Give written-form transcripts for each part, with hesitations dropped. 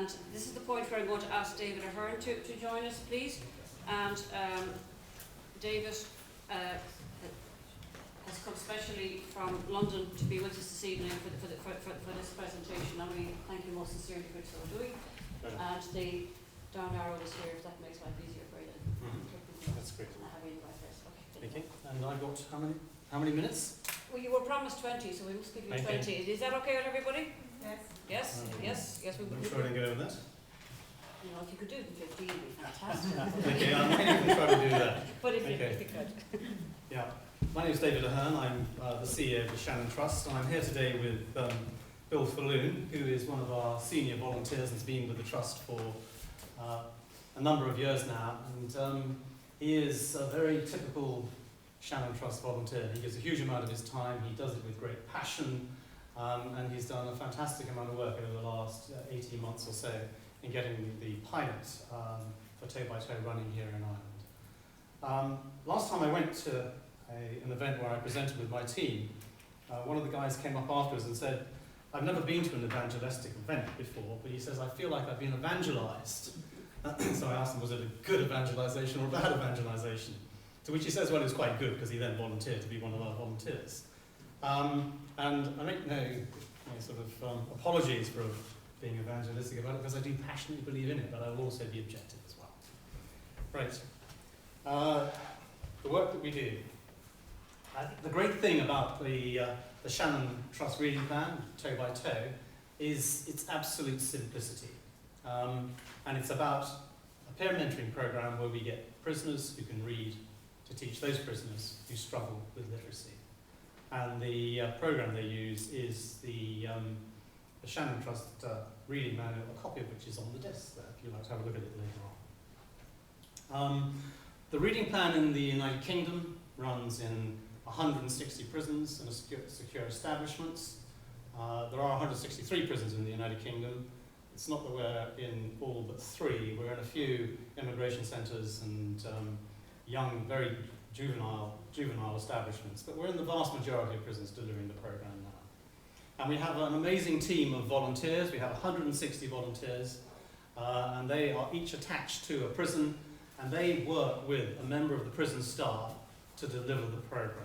And this is the point where I'm going to ask David Ahern to join us, please. And David has come specially from London to be with us this evening for this presentation, and we thank you most sincerely for so doing. And the down arrow is here, if that makes life easier for you. That's great. I have you right first. Okay. Okay. And I've got how many minutes? Well, you were promised 20, so we must give you 20. Is that okay with everybody? Yes. Yes. Yes. I'm sure I can go over that. You know, if you could do it in 15, it'd be fantastic. Okay, I might even try to do that. But if you could. Yeah. My name is David Ahern. I'm the CEO of the Shannon Trust, and I'm here today with Bill Faloon, who is one of our senior volunteers and has been with the Trust for a number of years now. And he is a very typical Shannon Trust volunteer. He gives a huge amount of his time, he does it with great passion, and he's done a fantastic amount of work over the last 18 months or so in getting the pilot for Toe by Toe running here in Ireland. Last time I went to an event where I presented with my team, one of the guys came up afterwards and said, I've never been to an evangelistic event before, but he says, I feel like I've been evangelized. So I asked him, was it a good evangelization or a bad evangelization? To which he says, well, it was quite good because he then volunteered to be one of our volunteers. And I make no sort of apologies for being evangelistic about it because I do passionately believe in it, but I will also be objective as well. Right. The work that we do. The great thing about the Shannon Trust Reading Plan, Toe by Toe, is its absolute simplicity. And it's about a peer mentoring program where we get prisoners who can read to teach those prisoners who struggle with literacy. And the program they use is the Shannon Trust Reading Manual, a copy of which is on the desk there, if you'd like to have a look at it later on. The reading plan in the United Kingdom runs in 160 prisons and secure establishments. There are 163 prisons in the United Kingdom. It's not that we're in all but 3. We're in a few immigration centres and young, very juvenile establishments, but we're in the vast majority of prisons delivering the program now. And we have an amazing team of volunteers. We have 160 volunteers, and they are each attached to a prison, and they work with a member of the prison staff to deliver the program.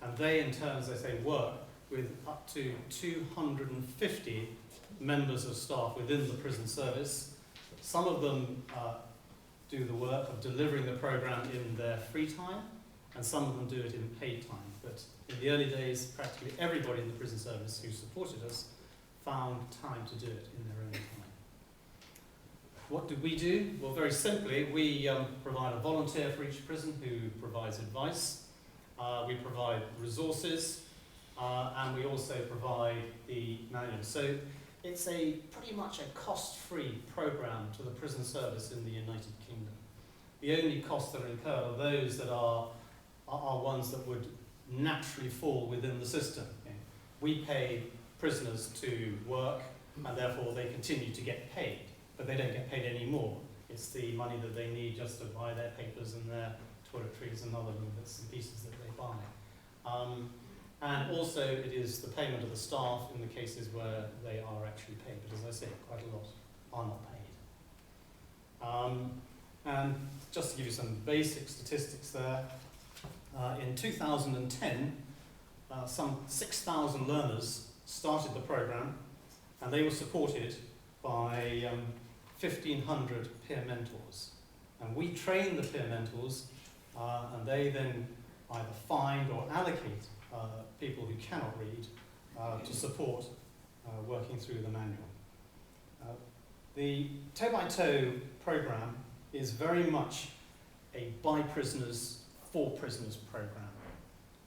And they, in turn, as I say, work with up to 250 members of staff within the prison service. Some of them do the work of delivering the program in their free time, and some of them do it in paid time. But in the early days, practically everybody in the prison service who supported us found time to do it in their own time. What do we do? Well, very simply, we provide a volunteer for each prison who provides advice. We provide resources, and we also provide the manual. So it's pretty much a cost-free program to the prison service in the United Kingdom. The only costs that are incurred are those that are ones that would naturally fall within the system. We pay prisoners to work, and therefore they continue to get paid, but they don't get paid anymore. It's the money that they need just to buy their papers and their toiletries and other bits and pieces that they buy. And also it is the payment of the staff in the cases where they are actually paid, but as I say, quite a lot are not paid. And just to give you some basic statistics there, in 2010, some 6,000 learners started the program, and they were supported by 1,500 peer mentors. And we train the peer mentors, and they then either find or allocate people who cannot read to support working through the manual. The Toe by Toe program is very much a by prisoners, for prisoners program.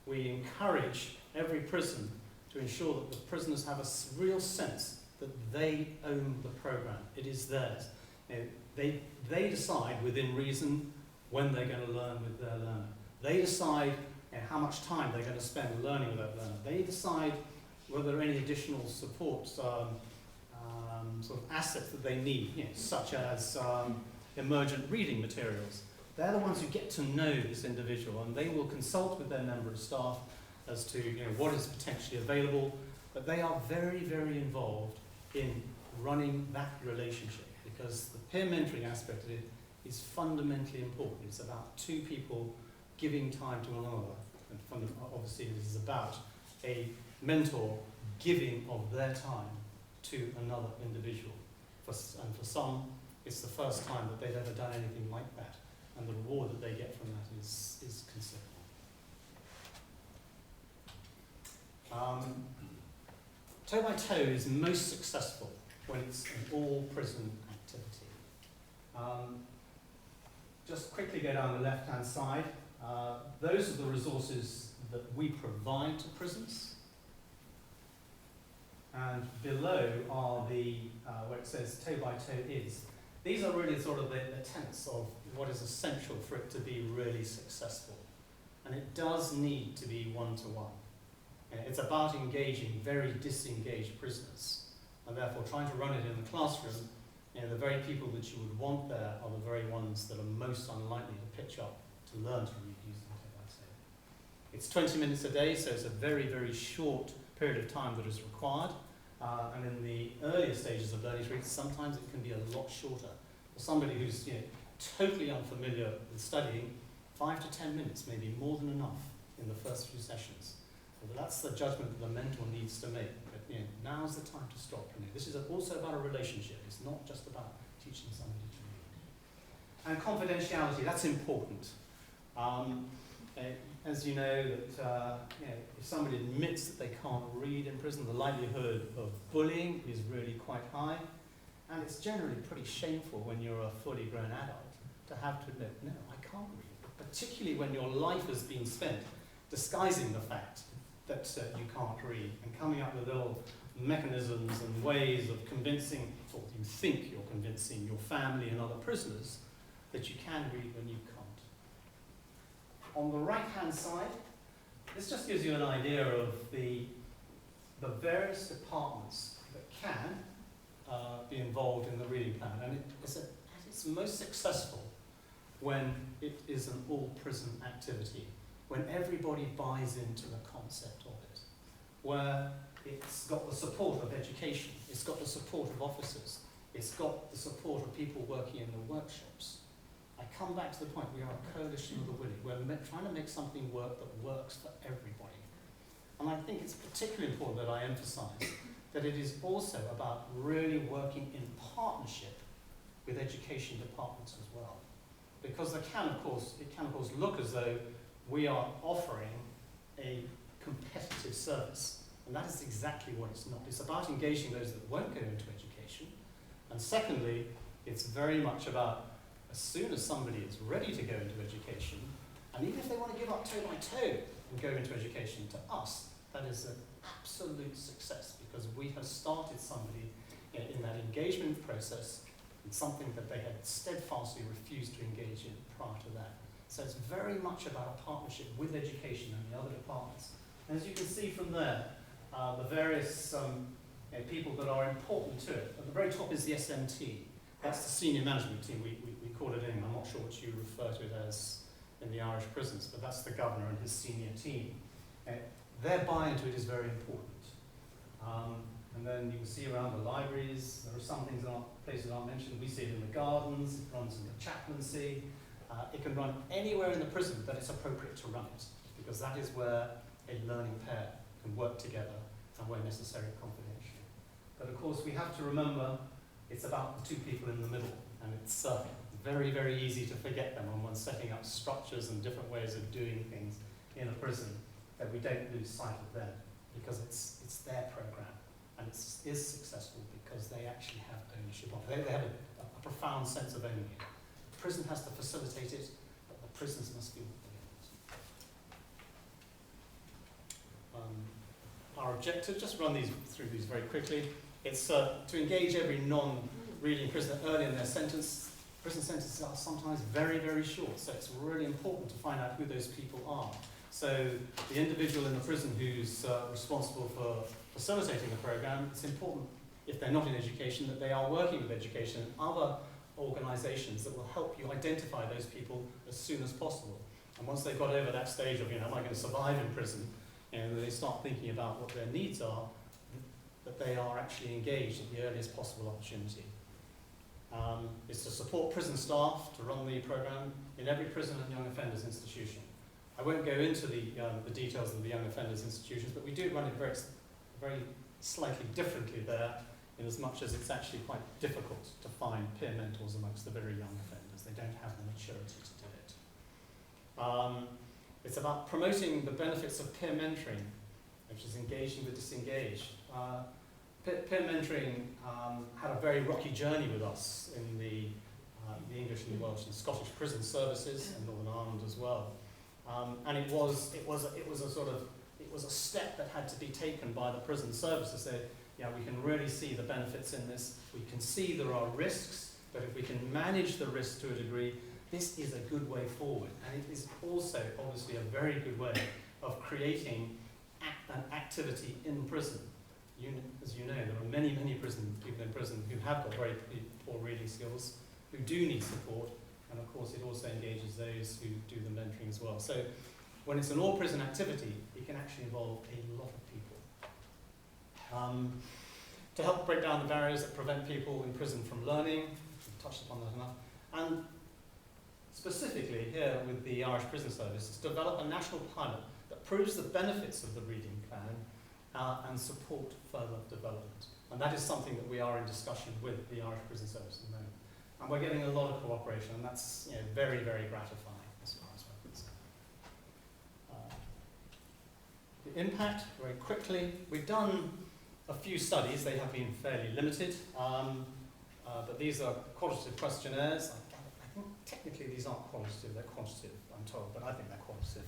We encourage every prison to ensure that the prisoners have a real sense that they own the program. It is theirs. They decide within reason when they're going to learn with their learner. They decide how much time they're going to spend learning with that learner. They decide whether there are any additional support sort of assets that they need, such as emergent reading materials. They're the ones who get to know this individual, and they will consult with their member of staff as to what is potentially available, but they are very, very involved in running that relationship, because the peer mentoring aspect of it is fundamentally important. It's about two people giving time to one another. And obviously this is about a mentor giving of their time to another individual. And for some, it's the first time that they've ever done anything like that. And the reward that they get from that is considerable. Toe by Toe is most successful when it's an all-prison activity. Just quickly go down the left-hand side. Those are the resources that we provide to prisons. And below are the, where it says Toe by Toe is. These are really sort of the tenets of what is essential for it to be really successful. And it does need to be one-to-one. It's about engaging very disengaged prisoners. And therefore trying to run it in the classroom, the very people that you would want there are the very ones that are most unlikely to pitch up to learn to read using Toe by Toe. It's 20 minutes a day, so it's a very, very short period of time that is required. And in the earlier stages of learning to read, sometimes it can be a lot shorter. For somebody who's totally unfamiliar with studying, 5 to 10 minutes may be more than enough in the first few sessions. But that's the judgment that the mentor needs to make. But now's the time to stop. This is also about a relationship. It's not just about teaching somebody to read. And confidentiality, that's important. As you know, that if somebody admits that they can't read in prison, the likelihood of bullying is really quite high. And it's generally pretty shameful when you're a fully grown adult to have to admit, no, I can't read. Particularly when your life has been spent disguising the fact that you can't read and coming up with little mechanisms and ways of convincing, or you think you're convincing your family and other prisoners that you can read when you can't. On the right-hand side, this just gives you an idea of the various departments that can be involved in the reading plan. And it's most successful when it is an all-prison activity, when everybody buys into the concept of it, where it's got the support of education, it's got the support of officers, it's got the support of people working in the workshops. I come back to the point, we are a coalition of the willing. We're trying to make something work that works for everybody. And I think it's particularly important that I emphasize that it is also about really working in partnership with education departments as well. Because it can of course look as though we are offering a competitive service. And that is exactly what it's not. It's about engaging those that won't go into education. And secondly, it's very much about as soon as somebody is ready to go into education, and even if they want to give up toe by toe and go into education, to us, that is an absolute success because we have started somebody in that engagement process in something that they had steadfastly refused to engage in prior to that. So it's very much about a partnership with education and the other departments. And as you can see from there, the various people that are important to it. At the very top is the SMT. That's the senior management team, we call it in. I'm not sure what you refer to it as in the Irish prisons, but that's the governor and his senior team. Their buy-in to it is very important. And then you can see around the libraries, there are some things that places aren't mentioned. We see it in the gardens, it runs in the chaplaincy. It can run anywhere in the prison that it's appropriate to run it, because that is where a learning pair can work together and where necessary confidentially. But of course we have to remember it's about the two people in the middle, and it's very, very easy to forget them when one's setting up structures and different ways of doing things in a prison, that we don't lose sight of them, because it's their program, and it is successful because they actually have ownership of it. They have a profound sense of owning it. The prison has to facilitate it, but the prisoners must feel that they own it. Our objective, just run through these very quickly, it's to engage every non-reading prisoner early in their sentence. Prison sentences are sometimes very, very short, so it's really important to find out who those people are. So the individual in the prison who's responsible for facilitating the program, it's important, if they're not in education, that they are working with education and other organisations that will help you identify those people as soon as possible. And once they've got over that stage of, am I going to survive in prison, and they start thinking about what their needs are, that they are actually engaged at the earliest possible opportunity. Is to support prison staff to run the programme in every prison and young offenders institution. I won't go into the details of the young offenders institutions, but we do run it very slightly differently there, in as much as it's actually quite difficult to find peer mentors amongst the very young offenders. They don't have the maturity to do it. It's about promoting the benefits of peer mentoring, which is engaging the disengaged. Peer mentoring had a very rocky journey with us in the English and the Welsh and Scottish prison services and Northern Ireland as well. And it was a step that had to be taken by the prison service to say, yeah, we can really see the benefits in this. We can see there are risks, but if we can manage the risks to a degree, this is a good way forward. And it is also obviously a very good way of creating an activity in prison. As you know, there are many people in prison who have got very poor reading skills, who do need support, and of course it also engages those who do the mentoring as well. So when it's an all-prison activity, it can actually involve a lot of people. To help break down the barriers that prevent people in prison from learning, we've touched upon that enough, and specifically here with the Irish Prison Service, is to develop a national pilot that proves the benefits of the reading plan and support further development. And that is something that we are in discussion with the Irish Prison Service at the moment. And we're getting a lot of cooperation, and that's very, very gratifying as far as we're concerned. The impact, very quickly, we've done a few studies. They have been fairly limited, but these are qualitative questionnaires. I think technically these aren't qualitative, they're quantitative, I'm told, but I think they're qualitative.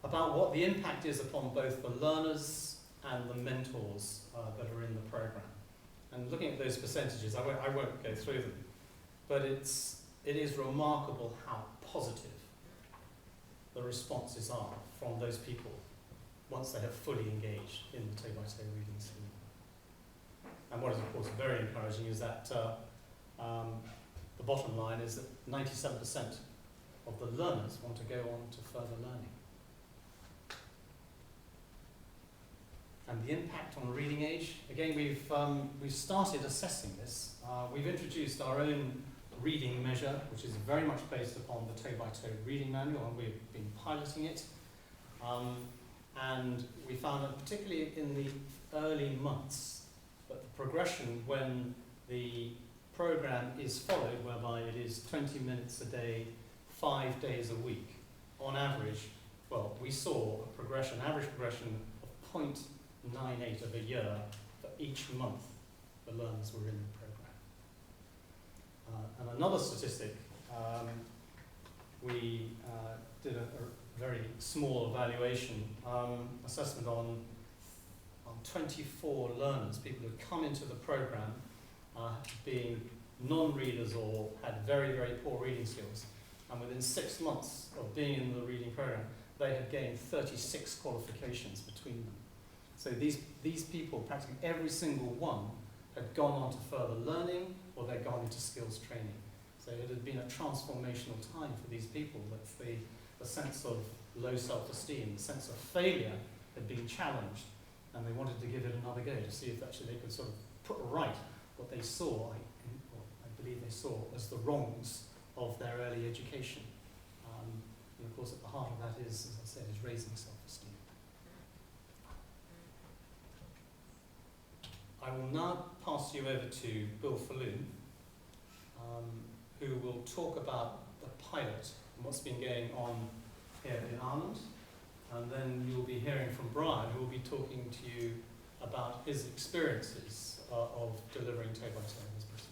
About what the impact is upon both the learners and the mentors that are in the programme. And looking at those percentages, I won't go through them, but it is remarkable how positive the responses are from those people once they have fully engaged in the toe-by-toe reading scheme. And what is of course very encouraging is that the bottom line is that 97% of the learners want to go on to further learning. And the impact on reading age, again, we've started assessing this. We've introduced our own reading measure, which is very much based upon the toe-by-toe reading manual, and we've been piloting it. And we found that particularly in the early months, that the progression when the programme is followed, whereby it is 20 minutes a day, 5 days a week, on average, well, we saw a progression, average progression of 0.98 of a year for each month the learners were in the programme. And another statistic, we did a very small evaluation assessment on 24 learners, people who come into the programme being non-readers or had very, very poor reading skills. And within 6 months of being in the reading programme, they had gained 36 qualifications between them. So these people, practically every single one, had gone on to further learning or they'd gone into skills training. So it had been a transformational time for these people. That the sense of low self-esteem, the sense of failure had been challenged, and they wanted to give it another go to see if actually they could sort of put right what they saw, I believe they saw, as the wrongs of their early education. And of course at the heart of that is, as I said, is raising self-esteem. I will now pass you over to Bill Faloon, who will talk about the pilot and what's been going on here in Ireland. And then you'll be hearing from Brian, who will be talking to you about his experiences of delivering toe-by-toe in his prison.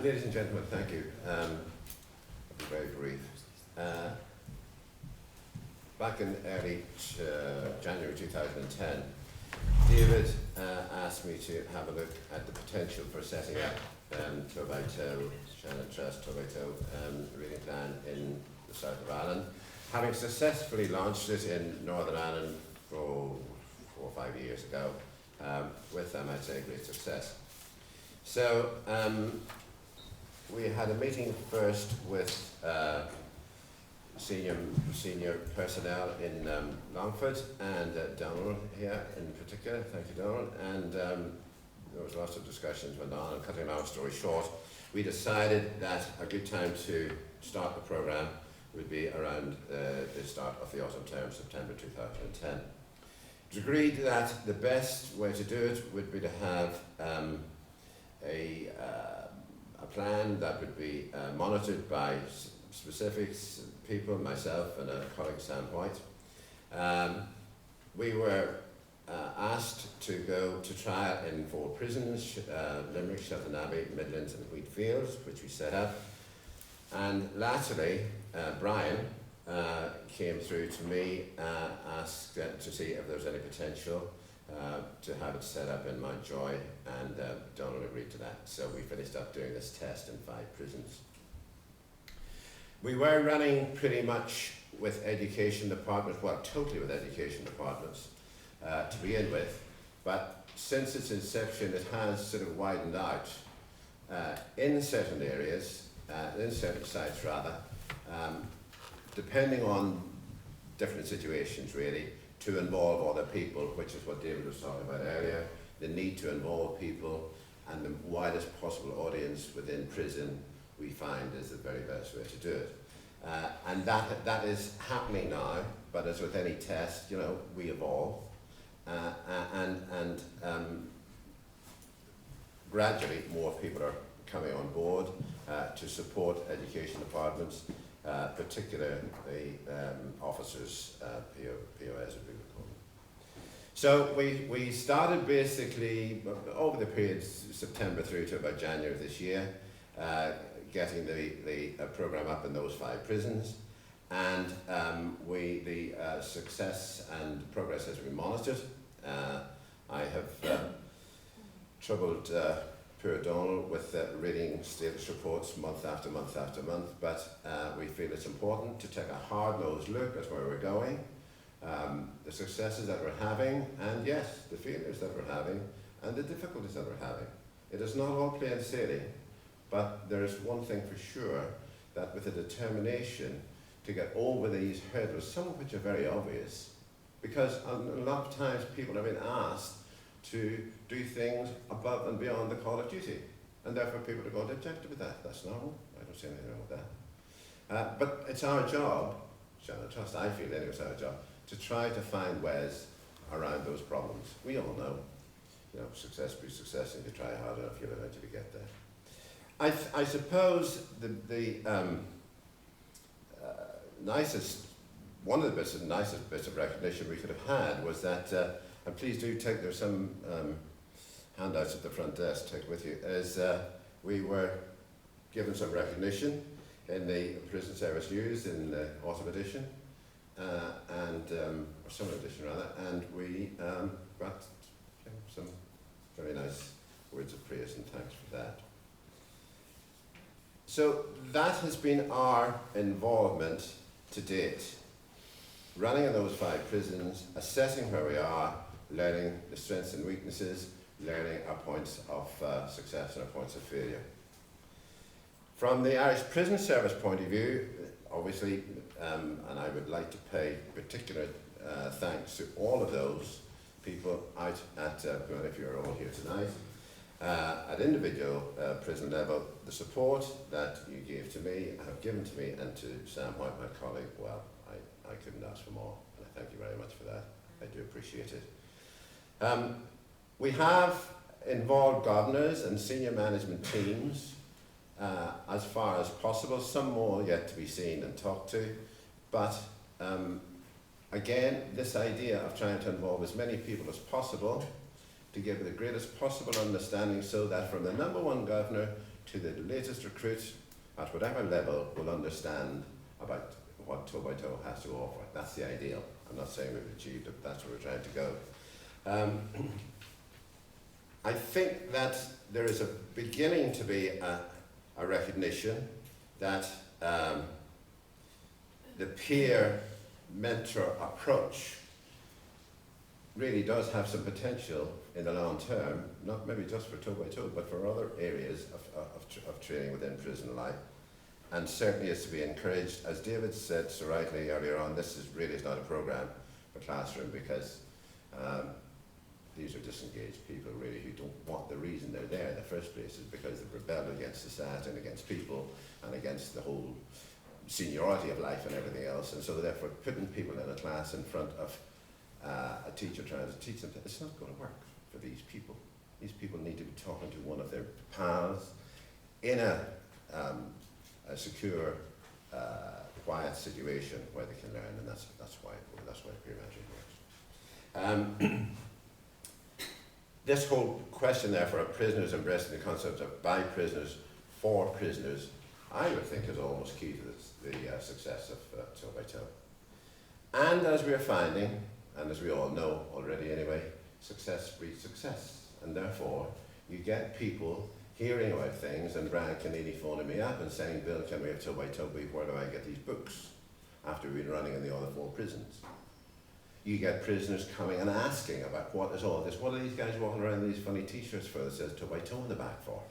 Ladies and gentlemen, thank you. I'll be very brief. Back in early January 2010, David asked me to have a look at the potential for setting up toe-by-toe, Shannon Trust toe-by-toe reading plan in the south of Ireland. Having successfully launched it in Northern Ireland 4 or 5 years ago, with them, I'd say, great success. So we had a meeting first with senior personnel in Longford and Donald here in particular. Thank you, Donald. And there was lots of discussions went on. And cutting a long story short, we decided that a good time to start the programme would be around the start of the autumn term, September 2010. It was agreed that the best way to do it would be to have a plan that would be monitored by specific people, myself and a colleague, Sam White. We were asked to go to trial in 4 prisons, Limerick, Shelton Abbey, Midlands and Wheatfield, which we set up. And latterly, Brian came through to me, asked to see if there was any potential to have it set up in Mountjoy, and Donald agreed to that. So we finished up doing this test in 5 prisons. We were running pretty much with education departments, well, totally with education departments to begin with, but since its inception it has sort of widened out in certain areas, in certain sites rather, depending on different situations really, to involve other people, which is what David was talking about earlier, the need to involve people and the widest possible audience within prison we find is the very best way to do it. And that is happening now, but as with any test, you know, we evolve. And gradually more people are coming on board to support education departments, particularly officers, POS as we would call them. So we started basically over the period September through to about January this year, getting the program up in those 5 prisons, and the success and progress has been monitored. I have troubled poor Donald with reading status reports month after month after month, but we feel it's important to take a hard-nosed look at where we're going, the successes that we're having, and yes, the failures that we're having, and the difficulties that we're having. It is not all plain sailing, but there is one thing for sure, that with a determination to get over these hurdles, some of which are very obvious, because a lot of times people have been asked to do things above and beyond the call of duty, and therefore people are going to object with that. That's normal. I don't see anything wrong with that. But it's our job, Shannon Trust, I feel anyway, it's our job, to try to find ways around those problems. We all know, you know, success breeds success, and if you try hard enough, you'll eventually get there. I suppose one of the nicest bits of recognition we could have had was that, and please do take, there's some handouts at the front desk, take with you, is we were given some recognition in the Prison Service News in the autumn edition, or summer edition rather, and we got some very nice words of praise and thanks for that. So that has been our involvement to date. Running in those 5 prisons, assessing where we are, learning the strengths and weaknesses, learning our points of success and our points of failure. From the Irish Prison Service point of view, obviously, and I would like to pay particular thanks to all of those people out at, well, if you're all here tonight, at individual prison level, the support that you gave to me, have given to me, and to Sam White, my colleague, well, I couldn't ask for more, and I thank you very much for that. I do appreciate it. We have involved governors and senior management teams as far as possible, some more yet to be seen and talked to, but again, this idea of trying to involve as many people as possible to give the greatest possible understanding, so that from the #1 governor to the latest recruit at whatever level will understand about what Toe by Toe has to offer. That's the ideal. I'm not saying we've achieved it, but that's where we're trying to go. I think that there is a beginning to be a recognition that the peer mentor approach really does have some potential in the long term, not maybe just for 2x2, but for other areas of training within prison life, and certainly is to be encouraged. As David said so rightly earlier on, this is not a programme for classroom, because these are disengaged people really who don't want, the reason they're there in the first place is because they've rebelled against society and against people and against the whole seniority of life and everything else, and so therefore putting people in a class in front of a teacher trying to teach them, it's not going to work for these people. These people need to be talking to one of their pals in a secure, quiet situation where they can learn, and that's why peer mentoring works. This whole question, therefore, of prisoners embracing the concept of by prisoners for prisoners, I would think is almost key to the success of 2x2. And as we are finding, and as we all know already anyway, success breeds success. And therefore, you get people hearing about things, and Brian Kenealy phoning me up and saying, Bill, can we have 2x2? Where do I get these books? After we've been running in the other 4 prisons. You get prisoners coming and asking about what is all this? What are these guys walking around in these funny t-shirts for that says 2x2 on the back for?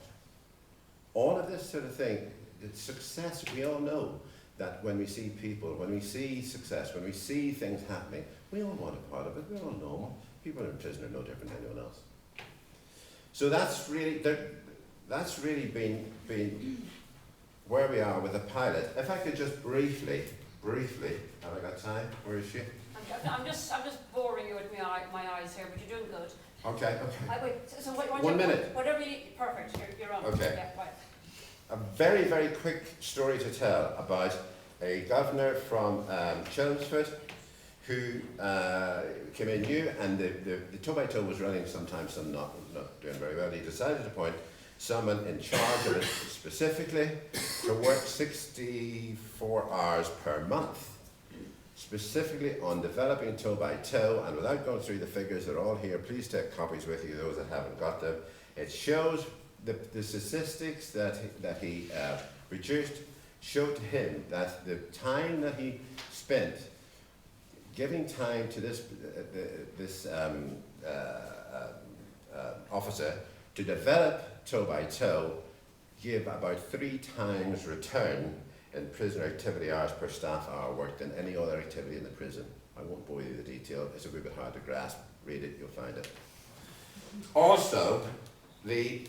All of this sort of thing, it's success. We all know that when we see people, when we see success, when we see things happening, we all want a part of it. We're all normal. People in prison are no different than anyone else. So that's really been where we are with the pilot. If I could just briefly, have I got time? Where is she? I'm just boring you with my eyes here, but you're doing good. Okay. Wait, so 1 minute. Whatever you need, perfect, you're on. Okay. Yeah, right. A very, very quick story to tell about a governor from Chelmsford who came in new, and the 2x2 was running sometimes, some not doing very well. He decided to appoint someone in charge of it specifically to work 64 hours per month, specifically on developing 2x2. And without going through the figures, they're all here. Please take copies with you, those that haven't got them. It shows the statistics that he produced showed to him that the time that he spent giving time to this officer to develop 2x2 gave about 3 times return in prisoner activity hours per staff hour worked than any other activity in the prison. I won't bore you with the detail, it's a wee bit hard to grasp. Read it, you'll find it. Also, the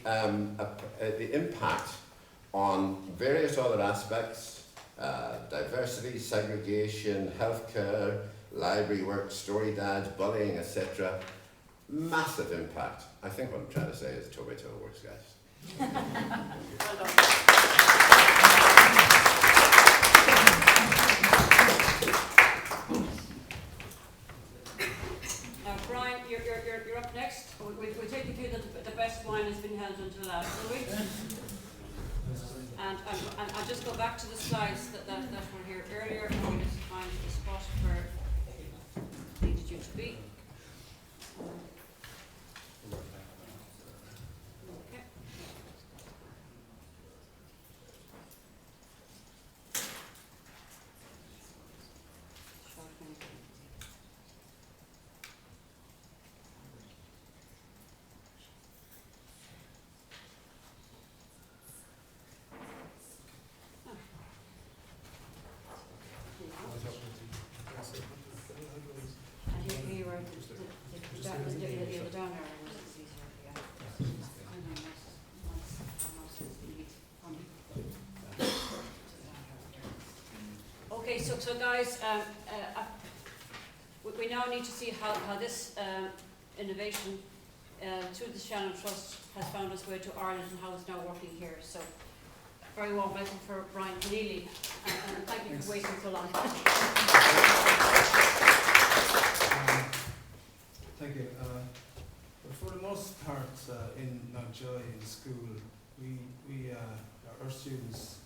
impact on various other aspects, diversity, segregation, healthcare, library work, story dads, bullying, etc. Massive impact. I think what I'm trying to say is 2x2 works, guys. Well done. Now, Brian, you're up next. We'll take the view that the best wine has been held until last, will we? And I'll just go back to the slides that were here earlier, and we'll just find the spot where I needed you to be. Okay. And here were the down arrow. Okay, so guys, we now need to see how this innovation through the Shannon Trust has found its way to Ireland and how it's now working here. So, very warm welcome for Brian Kenealy, and thank you for waiting so long. Thank you. But for the most part, in Mountjoy in school, our students,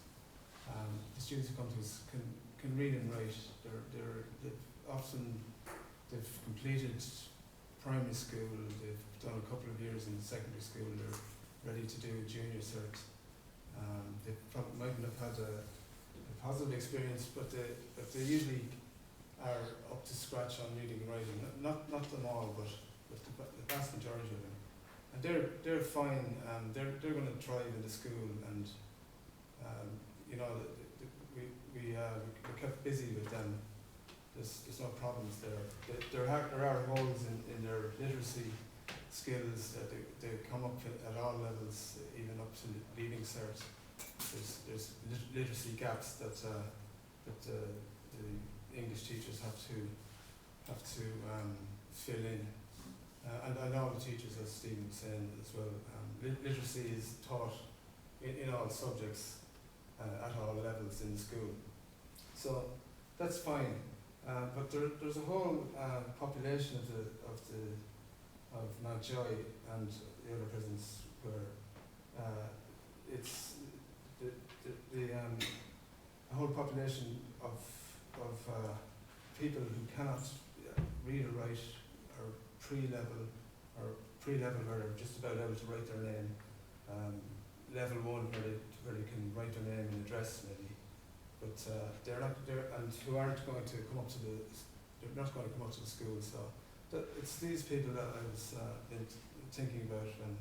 the students who come to us can read and write. They've completed primary school. They've done a couple of years in secondary school. They're ready to do a junior cert. They mightn't have had positive experience, but they usually are up to scratch on reading and writing. Not them all, but the vast majority of them. And they're fine. They're going to thrive in the school, and you know, we're kept busy with them. There's no problems there. There are holes in their literacy skills that they come up at all levels, even up to leaving cert. There's literacy gaps that the English teachers have to fill in, and all the teachers, as Stephen was saying as well. Literacy is taught in all subjects at all levels in the school, so that's fine. But there's a whole population of Mountjoy and the other prisons where it's a whole population of people who cannot read or write, or pre-level where they're just about able to write their name, level 1 where they can write their name and address maybe, but they're not there, and who aren't going to come up to the school. So it's these people that I was been thinking about, and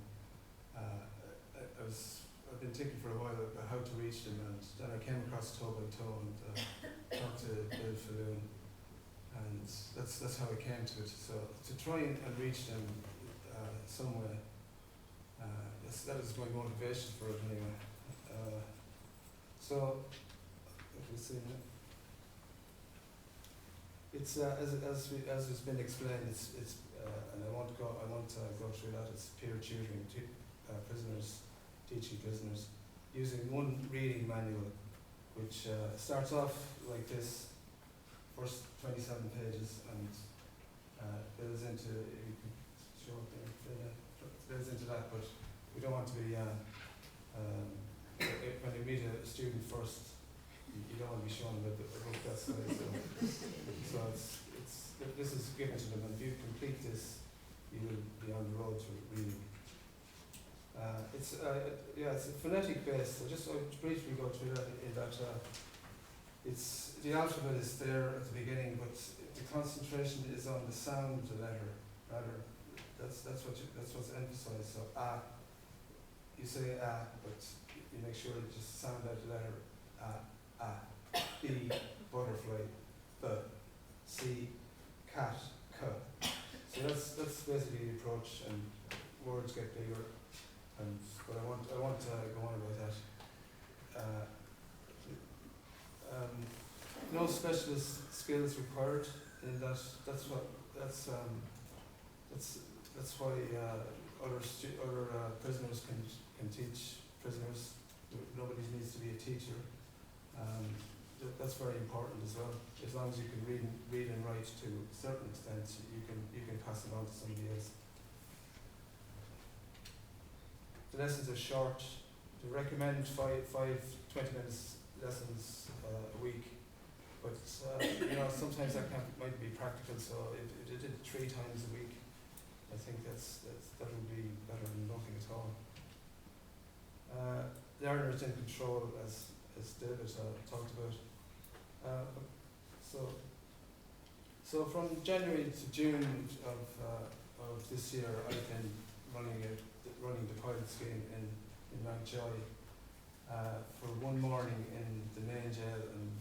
I've been thinking for a while about how to reach them, and then I came across Toe by Toe and talked to Bill Faloon, and that's how I came to it. So to try and reach them some way, that was my motivation for it anyway. So let me see. It's as has been explained. It's and I won't go through that. It's peer tutoring to prisoners, teaching prisoners, using one reading manual, which starts off like this, first 27 pages, and builds into, you can show it there, builds into that, but we don't want to be, when you meet a student first, you don't want to be shown a book that size, so this is given to them, and if you complete this, you will be on the road to reading. It's phonetic based. I'll briefly go through that. In that, it's the alphabet is there at the beginning, but the concentration is on the sound of the letter. Rather, that's what's emphasised. So you say but you make sure you just sound out the letter B, butterfly, B, C, cat, C. So that's basically the approach, and words get bigger. But I want to go on about that. No specialist skills required in that. That's why other prisoners can teach prisoners. Nobody needs to be a teacher. That's very important as well. As long as you can read and write to a certain extent, you can pass it on to somebody else. The lessons are short. They recommend five 20-minute lessons a week, but sometimes that might be practical. So if you did it 3 times a week, I think that would be better than nothing at all. The learner is in control, as David talked about. So from January to June of this year, I've been running the pilot scheme in Mountjoy for one morning in the main jail and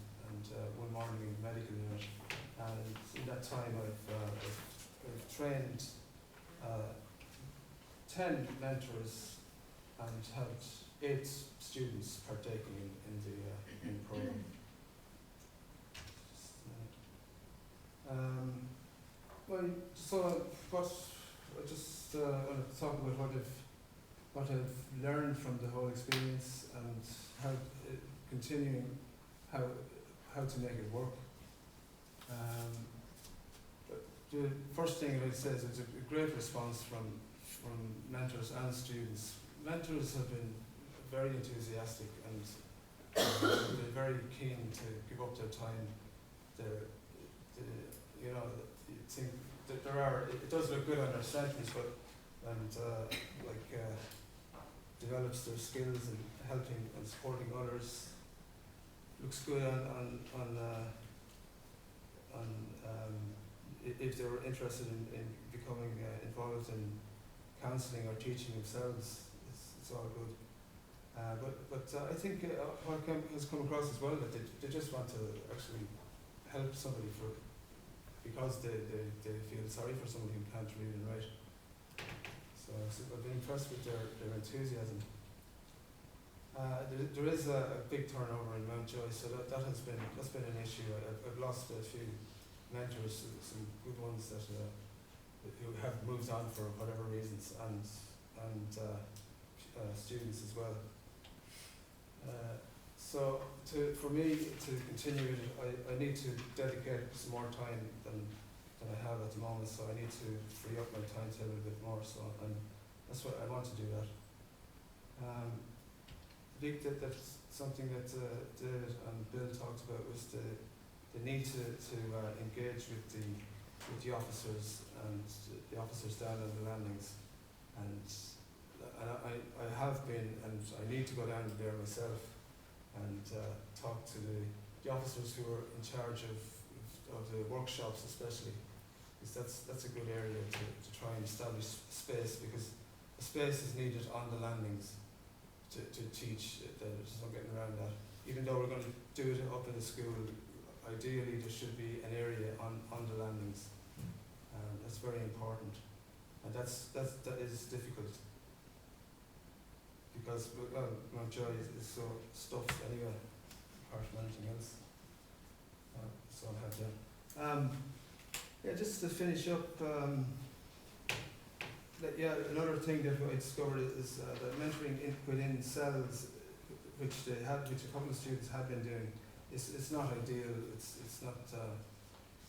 one morning in the medical unit. And in that time, I've trained 10 mentors and had 8 students partaking in the program. I just want to talk about what I've learned from the whole experience, and how to make it work. The first thing I'd say is it's a great response from mentors and students. Mentors have been very enthusiastic and they're very keen to give up their time. It does look good on their sentence, develops their skills in helping and supporting others. looks good if they were interested in becoming involved in counselling or teaching themselves. It's all good. But I think what has come across as well, that they just want to actually help somebody because they feel sorry for somebody who can't read and write. So I've been impressed with their enthusiasm. There is a big turnover in Mountjoy, so that's been an issue. I've lost a few mentors, some good ones that who have moved on for whatever reasons, and students as well. So for me to continue it, I need to dedicate some more time than I have at the moment. So I need to free up my timetable a bit more. So that's what I want to do that. I think that's something that David and Bill talked about, was the need to engage with the officers and the officers down on the landings, and I have been, and I need to go down there myself and talk to the officers who are in charge of the workshops, especially, because that's a good area to try and establish space, because a space is needed on the landings to teach. There's no getting around that. Even though we're going to do it up in the school, ideally there should be an area on the landings. That's very important, and that is difficult, because Mountjoy is so stuffed anyway, apart from anything else. So I'll have that. Yeah, just to finish up, another thing that I discovered is that mentoring within cells, which a couple of students have been doing, it's not ideal. It's not.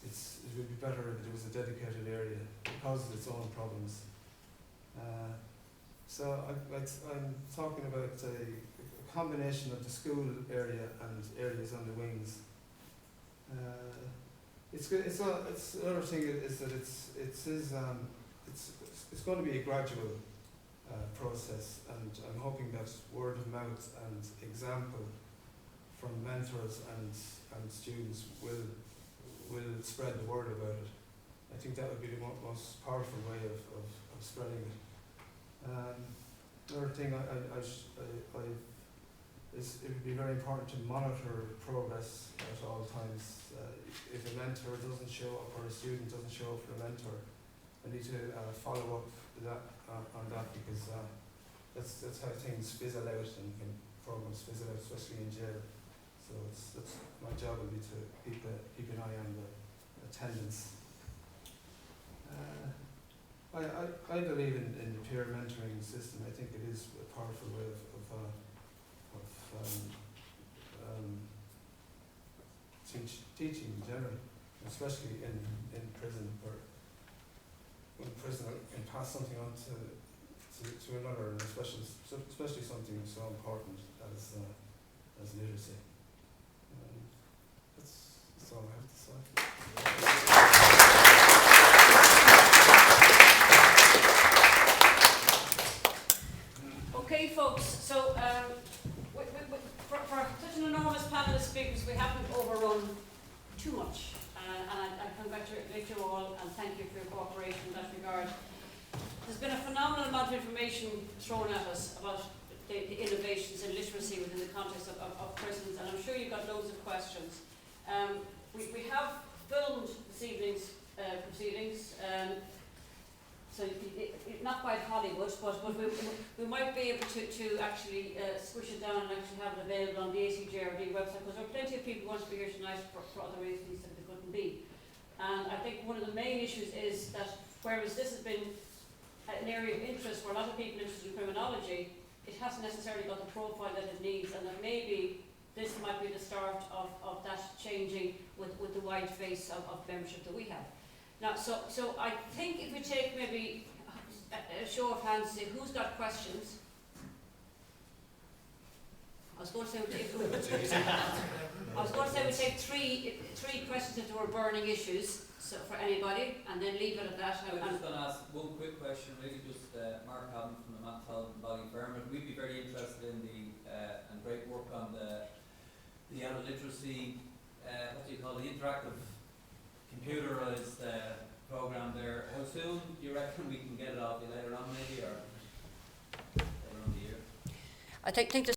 It would be better if it was a dedicated area because of its own problems. So I'm talking about a combination of the school area and areas on the wings. Another thing is that it's going to be a gradual process, and I'm hoping that word of mouth and example from mentors and students will spread the word about it. I think that would be the most powerful way of spreading it. Another thing it would be very important to monitor progress at all times. If a mentor doesn't show up or a student doesn't show up for a mentor, I need to follow up on that, because that's how things fizzle out and programs fizzle out, especially in jail. So that's my job will be to keep an eye on the attendance. I believe in the peer mentoring system. I think it is a powerful way of teaching in general, especially in prison, where when a prisoner can pass something on to another, and especially something so important as literacy. That's all I have to say. Okay, folks, so for such an enormous panel of speakers, we haven't overrun too much. And I congratulate you all and thank you for your cooperation in that regard. There's been a phenomenal amount of information thrown at us about the innovations in literacy within the context of prisons, and I'm sure you've got loads of questions. We have filmed this evening's proceedings, so not quite Hollywood, but we might be able to actually squish it down and actually have it available on the ACJRD website, because there are plenty of people who want to be here tonight for other reasons that they couldn't be. And I think one of the main issues is that whereas this has been an area of interest for a lot of people interested in criminology, it hasn't necessarily got the profile that it needs, and that maybe this might be the start of that changing with the wide face of membership that we have. Now, so I think if we take maybe a show of hands to say who's got questions. I was going to say we take three questions if there were burning issues, so for anybody, and then leave it at that. I was just going to ask one quick question, really, just Mark Allen from the Matt Talbot Ballyfermot. We'd be very interested in the and great work on the the adult literacy, what do you call it, the interactive computerized program there. How soon do you reckon we can get it off? Later on maybe, or later on the year? I think the